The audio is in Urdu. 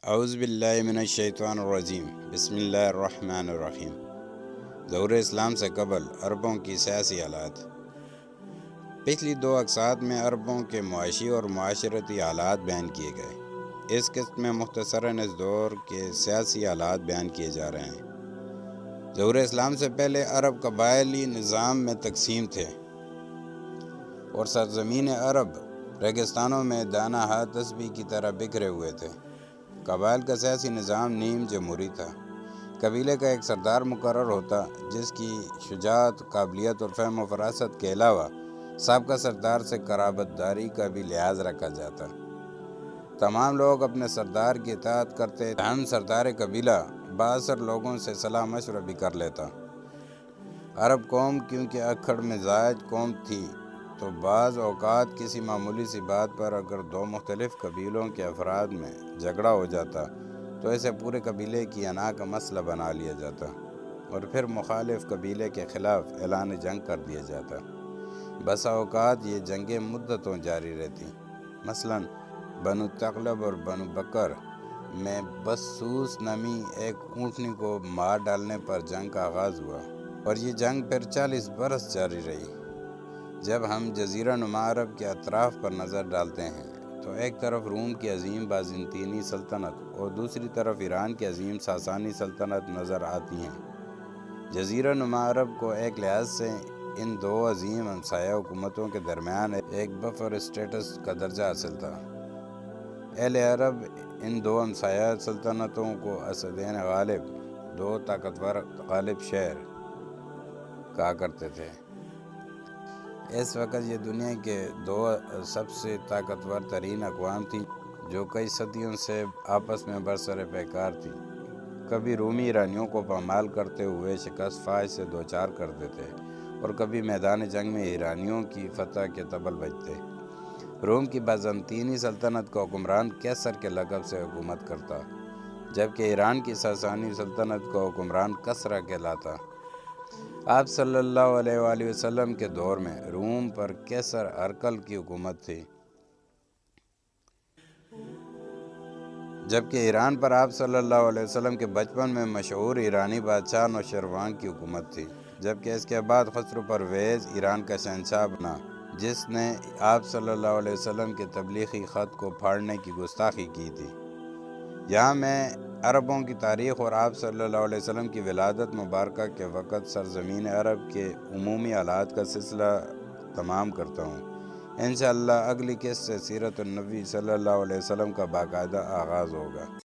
اعوذ باللہ من الشیطان الرجیم، بسم اللہ الرحمن الرحیم۔ ظہور اسلام سے قبل عربوں کی سیاسی حالات۔ پچھلی دو اقساط میں عربوں کے معاشی اور معاشرتی حالات بیان کیے گئے۔ اس قسط میں مختصراً اس دور کے سیاسی حالات بیان کیے جا رہے ہیں۔ ظہور اسلام سے پہلے عرب قبائلی نظام میں تقسیم تھے اور سرزمین عرب ریگستانوں میں دانہ ہاتھ تسبیح کی طرح بکھرے ہوئے تھے۔ قبائل کا سیاسی نظام نیم جمہوری تھا۔ قبیلے کا ایک سردار مقرر ہوتا جس کی شجاعت، قابلیت اور فہم و فراست کے علاوہ سابقہ سردار سے قرابت داری کا بھی لحاظ رکھا جاتا۔ تمام لوگ اپنے سردار کی اطاعت کرتے، تاہم سردار قبیلہ بااثر لوگوں سے صلاح مشورہ بھی کر لیتا۔ عرب قوم کیونکہ اکھڑ مزاج قوم تھی تو بعض اوقات کسی معمولی سی بات پر اگر دو مختلف قبیلوں کے افراد میں جھگڑا ہو جاتا تو اسے پورے قبیلے کی انا کا مسئلہ بنا لیا جاتا اور پھر مخالف قبیلے کے خلاف اعلان جنگ کر دیا جاتا۔ بسا اوقات یہ جنگیں مدتوں جاری رہتی۔ مثلاً بنو تغلب اور بنو بکر میں بسوس نامی ایک اونٹنی کو مار ڈالنے پر جنگ کا آغاز ہوا اور یہ جنگ پھر 40 برس جاری رہی۔ جب ہم جزیرہ نما عرب کے اطراف پر نظر ڈالتے ہیں تو ایک طرف روم کی عظیم بازنطینی سلطنت اور دوسری طرف ایران کی عظیم ساسانی سلطنت نظر آتی ہیں۔ جزیرہ نما عرب کو ایک لحاظ سے ان دو عظیم ہمسایہ حکومتوں کے درمیان ایک بفر اسٹیٹس کا درجہ حاصل تھا۔ اہل عرب ان دو ہمسایہ سلطنتوں کو اسدین غالب، دو طاقتور غالب شہر، کہا کرتے تھے۔ اس وقت یہ دنیا کے دو سب سے طاقتور ترین اقوام تھیں جو کئی صدیوں سے آپس میں برسر پیکار تھیں۔ کبھی رومی ایرانیوں کو پامال کرتے ہوئے شکست فاش سے دوچار کرتے تھے اور کبھی میدان جنگ میں ایرانیوں کی فتح کے طبل بجتے۔ روم کی بازنطینی سلطنت کا حکمران قیصر کے لقب سے حکومت کرتا، جبکہ ایران کی ساسانی سلطنت کا حکمران کسریٰ کہلاتا۔ آپ صلی اللہ علیہ وآلہ وسلم کے دور میں روم پر قیصر ہرقل کی حکومت تھی، جبکہ ایران پر آپ صلی اللہ علیہ وسلم کے بچپن میں مشہور ایرانی بادشاہ نوشروان کی حکومت تھی، جبکہ اس کے بعد خسرو پرویز ایران کا شہنشاہ بنا جس نے آپ صلی اللہ علیہ وسلم کے تبلیغی خط کو پھاڑنے کی گستاخی کی تھی۔ یہاں میں عربوں کی تاریخ اور آپ صلی اللہ علیہ وسلم کی ولادت مبارکہ کے وقت سرزمین عرب کے عمومی حالات کا سلسلہ تمام کرتا ہوں۔ انشاءاللہ اگلی قسط سے سیرت النبی صلی اللہ علیہ وسلم کا باقاعدہ آغاز ہوگا۔